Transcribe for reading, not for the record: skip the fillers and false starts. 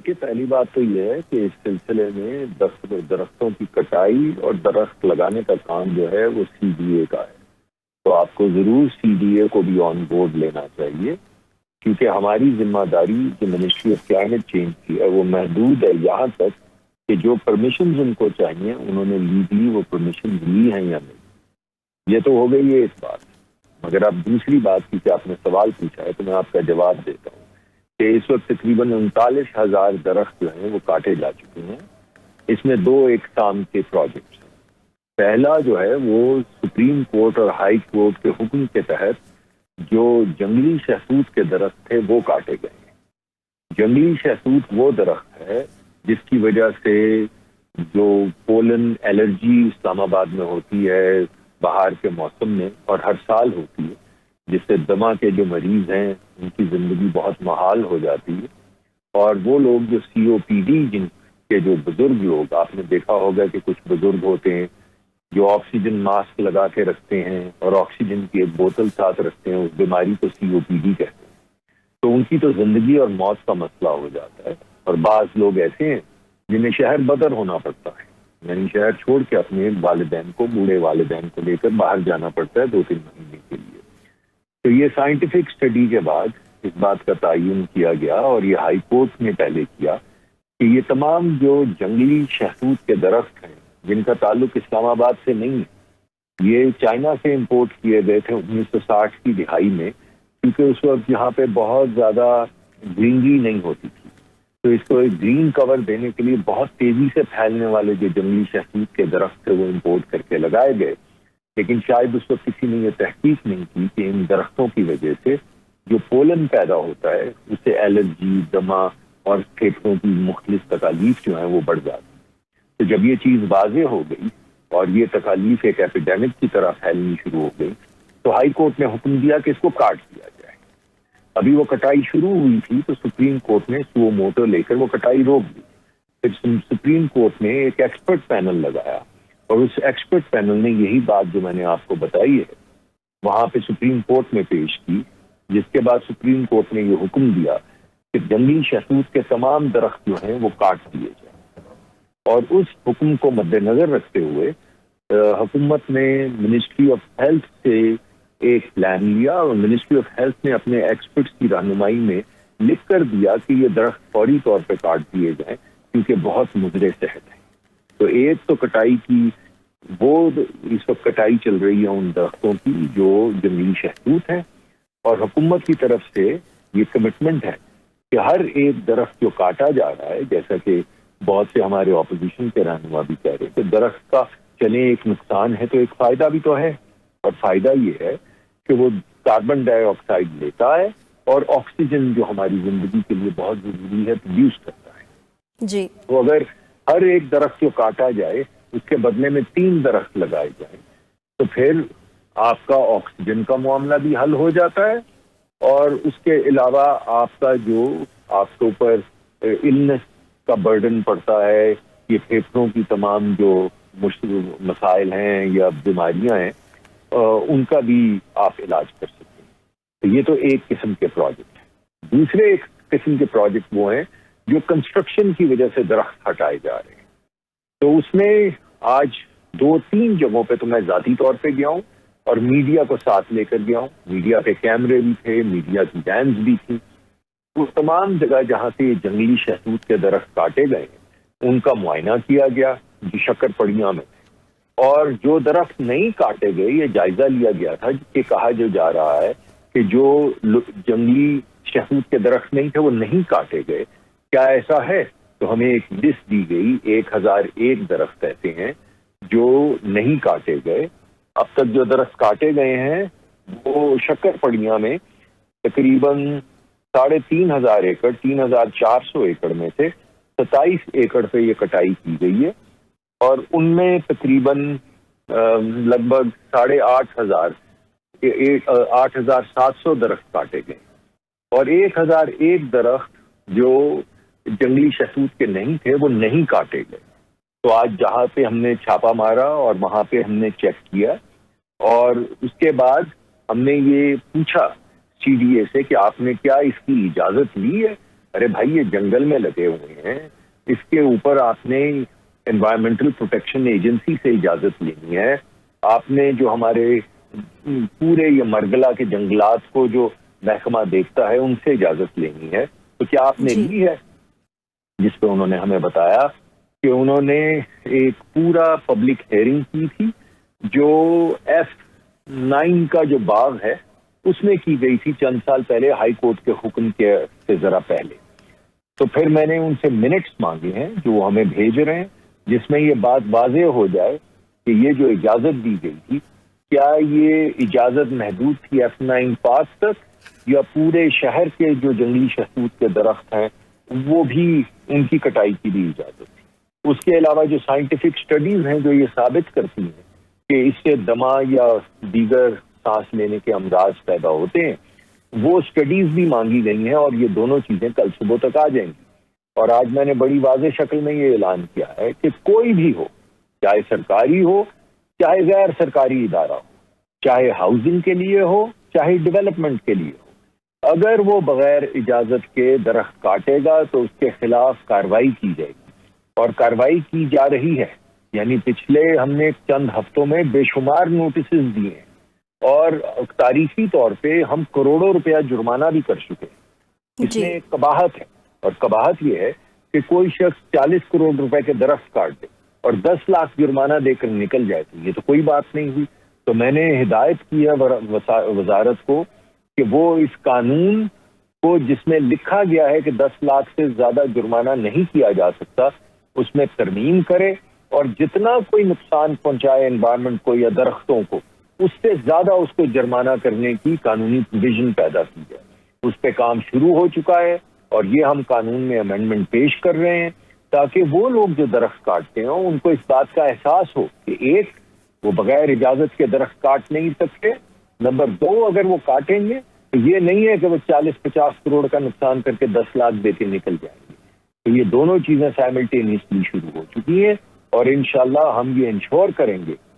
دیکھیے، پہلی بات تو یہ ہے کہ اس سلسلے میں درختوں کی کٹائی اور درخت لگانے کا کام جو ہے وہ CDA کا ہے. تو آپ کو ضرور CDA کو بھی آن بورڈ لینا چاہیے، کیونکہ ہماری ذمہ داری جو منسٹری آف کلائمیٹ چینج کی ہے وہ محدود ہے یہاں تک کہ جو پرمیشنز ان کو چاہیے انہوں نے لیگلی وہ پرمیشنز لی ہیں یا نہیں. یہ تو ہو گئی ہے اس بات. مگر اب دوسری بات کی کہ آپ نے سوال پوچھا ہے تو میں آپ کا جواب دیتا ہوں کہ اس وقت تقریباً 39,000 درخت جو ہیں وہ کاٹے جا چکے ہیں. اس میں دو اقسام کے پروجیکٹس ہیں. پہلا جو ہے وہ سپریم کورٹ اور ہائی کورٹ کے حکم کے تحت جو جنگلی شہتوت کے درخت تھے وہ کاٹے گئے ہیں. جنگلی شہتوت وہ درخت ہے جس کی وجہ سے جو پولن الرجی اسلام آباد میں ہوتی ہے بہار کے موسم میں اور ہر سال ہوتی ہے، جس سے دمہ کے جو مریض ہیں ان کی زندگی بہت محال ہو جاتی ہے. اور وہ لوگ جو COPD جن کے جو بزرگ لوگ، آپ نے دیکھا ہوگا کہ کچھ بزرگ ہوتے ہیں جو آکسیجن ماسک لگا کے رکھتے ہیں اور آکسیجن کی ایک بوتل ساتھ رکھتے ہیں، اس بیماری کو COPD کہتے ہیں. تو ان کی تو زندگی اور موت کا مسئلہ ہو جاتا ہے. اور بعض لوگ ایسے ہیں جنہیں شہر بدر ہونا پڑتا ہے، یعنی شہر چھوڑ کے اپنے والدین کو، بوڑھے والدین کو لے کر باہر جانا پڑتا ہے 2-3 مہینے کے لیے. تو یہ سائنٹیفک اسٹڈی کے بعد اس بات کا تعین کیا گیا اور یہ ہائی کورٹ نے پہلے کیا کہ یہ تمام جو جنگلی شہتوت کے درخت ہیں جن کا تعلق اسلام آباد سے نہیں ہے، یہ چائنا سے امپورٹ کیے گئے تھے 1960 کی دہائی میں، کیونکہ اس وقت یہاں پہ بہت زیادہ گرینری نہیں ہوتی تھی. تو اس کو ایک گرین کور دینے کے لیے بہت تیزی سے پھیلنے والے جو جنگلی شہتوت کے درخت تھے وہ امپورٹ کر کے لگائے گئے. لیکن شاید اس وقت کسی نے یہ تحقیق نہیں کی کہ ان درختوں کی وجہ سے جو پولن پیدا ہوتا ہے اس سے الرجی، دمہ اور پھیپھڑوں کی مختلف تکالیف جو ہیں وہ بڑھ جاتی. تو جب یہ چیز واضح ہو گئی اور یہ تکالیف ایک ایپیڈیمک کی طرح پھیلنی شروع ہو گئی تو ہائی کورٹ نے حکم دیا کہ اس کو کاٹ دیا جائے. ابھی وہ کٹائی شروع ہوئی تھی تو سپریم کورٹ نے سو موٹو لے کر وہ کٹائی روک دی. پھر سپریم کورٹ نے ایک ایکسپرٹ پینل لگایا اور اس ایکسپرٹ پینل نے یہی بات جو میں نے آپ کو بتائی ہے وہاں پہ سپریم کورٹ میں پیش کی، جس کے بعد سپریم کورٹ نے یہ حکم دیا کہ جنگلی شہتوت کے تمام درخت جو ہیں وہ کاٹ دیے جائیں. اور اس حکم کو مد نظر رکھتے ہوئے حکومت نے منسٹری آف ہیلتھ سے ایک پلان لیا اور منسٹری آف ہیلتھ نے اپنے ایکسپرٹس کی رہنمائی میں لکھ کر دیا کہ یہ درخت فوری طور پہ کاٹ دیے جائیں کیونکہ بہت مضر صحت ہے. تو ایک تو کٹائی کی وہ اس وقت کٹائی چل رہی ہے ان درختوں کی جو جنگلی شہتوت ہیں، اور حکومت کی طرف سے یہ کمٹمنٹ ہے کہ ہر ایک درخت جو کاٹا جا رہا ہے، جیسا کہ بہت سے ہمارے اپوزیشن کے رہنما بھی کہہ رہے ہیں کہ درخت کا چلے ایک نقصان ہے تو ایک فائدہ بھی تو ہے. اور فائدہ یہ ہے کہ وہ کاربن ڈائی آکسائڈ لیتا ہے اور آکسیجن جو ہماری زندگی کے لیے بہت ضروری ہے پروڈیوس کرتا ہے. جی. تو اگر ہر ایک درخت جو کاٹا جائے اس کے بدلے میں 3 درخت لگائے جائیں تو پھر آپ کا آکسیجن کا معاملہ بھی حل ہو جاتا ہے، اور اس کے علاوہ آپ کا جو آپ کے اوپر النس کا برڈن پڑتا ہے، یہ پھیپھڑوں کی تمام جو مسائل ہیں یا بیماریاں ہیں ان کا بھی آپ علاج کر سکتے ہیں. تو یہ تو ایک قسم کے پروجیکٹ ہیں. دوسرے ایک قسم کے پروجیکٹ وہ ہیں جو کنسٹرکشن کی وجہ سے درخت ہٹائے جا رہے ہیں. تو اس میں آج 2-3 جگہوں پہ تو میں ذاتی طور پہ گیا ہوں اور میڈیا کو ساتھ لے کر گیا ہوں. میڈیا پہ کیمرے بھی تھے، میڈیا کی وینز بھی تھی. وہ تمام جگہ جہاں سے یہ جنگلی شہتوت کے درخت کاٹے گئے ہیں ان کا معائنہ کیا گیا جو شکر پڑیاں میں تھے. اور جو درخت نہیں کاٹے گئے یہ جائزہ لیا گیا تھا کہ کہا جو جا رہا ہے کہ جو جنگلی شہتوت کے درخت نہیں تھے وہ نہیں کاٹے گئے. کیا ایسا ہے؟ تو ہمیں ایک لسٹ دی گئی، 1001 درخت ایسے ہیں جو نہیں کاٹے گئے. اب تک جو درخت کاٹے گئے ہیں وہ شکر پڑیاں میں تقریباً 3,500 ایکڑ، 3,400 ایکڑ میں سے 27 ایکڑ پہ یہ کٹائی کی گئی ہے، اور ان میں تقریباً لگ بھگ 8,700 درخت کاٹے گئے، اور 1,001 درخت جو جنگلی شہتوت کے نہیں تھے وہ نہیں کاٹے گئے. تو آج جہاں پہ ہم نے چھاپا مارا اور وہاں پہ ہم نے چیک کیا، اور اس کے بعد ہم نے یہ پوچھا CDA سے کہ آپ نے کیا اس کی اجازت لی ہے ارے بھائی یہ جنگل میں لگے ہوئے ہیں، اس کے اوپر آپ نے انوائرمنٹل پروٹیکشن ایجنسی سے اجازت لینی ہے، آپ نے جو ہمارے پورے یہ مرگلا کے جنگلات کو جو محکمہ دیکھتا ہے ان سے اجازت لینی ہے، تو کیا آپ نے جی لی ہے؟ جس پہ انہوں نے ہمیں بتایا کہ انہوں نے ایک پورا پبلک ہیئرنگ کی تھی جو F9 کا جو باغ ہے اس میں کی گئی تھی چند سال پہلے ہائی کورٹ کے حکم کے سے ذرا پہلے. تو پھر میں نے ان سے منٹس مانگے ہیں جو وہ ہمیں بھیج رہے ہیں، جس میں یہ بات واضح ہو جائے کہ یہ جو اجازت دی گئی تھی کیا یہ اجازت محدود تھی F9 پاس تک یا پورے شہر کے جو جنگلی شہتوت کے درخت ہیں وہ بھی ان کی کٹائی کی بھی اجازت تھی. اس کے علاوہ جو سائنٹیفک سٹڈیز ہیں جو یہ ثابت کرتی ہیں کہ اس سے دمہ یا دیگر سانس لینے کے امراض پیدا ہوتے ہیں، وہ سٹڈیز بھی مانگی گئی ہیں اور یہ دونوں چیزیں کل صبح تک آ جائیں گی. اور آج میں نے بڑی واضح شکل میں یہ اعلان کیا ہے کہ کوئی بھی ہو، چاہے سرکاری ہو چاہے غیر سرکاری ادارہ ہو، چاہے ہاؤسنگ کے لیے ہو چاہے ڈیولپمنٹ کے لیے ہو، اگر وہ بغیر اجازت کے درخت کاٹے گا تو اس کے خلاف کارروائی کی جائے گی، اور کارروائی کی جا رہی ہے. یعنی پچھلے ہم نے چند ہفتوں میں بے شمار نوٹسز دیے ہیں اور تاریخی طور پہ ہم کروڑوں روپیہ جرمانہ بھی کر چکے ہیں. اس جی میں ایک قباحت ہے، اور قباحت یہ ہے کہ کوئی شخص 40 کروڑ روپے کے درخت کاٹ دے اور 10 لاکھ جرمانہ دے کر نکل جائے تو یہ تو کوئی بات نہیں ہوئی. تو میں نے ہدایت کی ہے وزارت کو کہ وہ اس قانون کو جس میں لکھا گیا ہے کہ 10 لاکھ سے زیادہ جرمانہ نہیں کیا جا سکتا اس میں ترمیم کرے اور جتنا کوئی نقصان پہنچائے انوائرمنٹ کو یا درختوں کو اس سے زیادہ اس کو جرمانہ کرنے کی قانونی پروویژن پیدا کی جائے. اس پہ کام شروع ہو چکا ہے اور یہ ہم قانون میں امینڈمنٹ پیش کر رہے ہیں تاکہ وہ لوگ جو درخت کاٹتے ہیں ان کو اس بات کا احساس ہو کہ ایک وہ بغیر اجازت کے درخت کاٹ نہیں سکتے، نمبر 2 اگر وہ کاٹیں گے تو یہ نہیں ہے کہ وہ 40-50 کروڑ کا نقصان کر کے 10 لاکھ دے کے نکل جائیں گے. تو یہ دونوں چیزیں سائملٹینیسلی شروع ہو چکی ہیں اور انشاءاللہ ہم یہ انشور کریں گے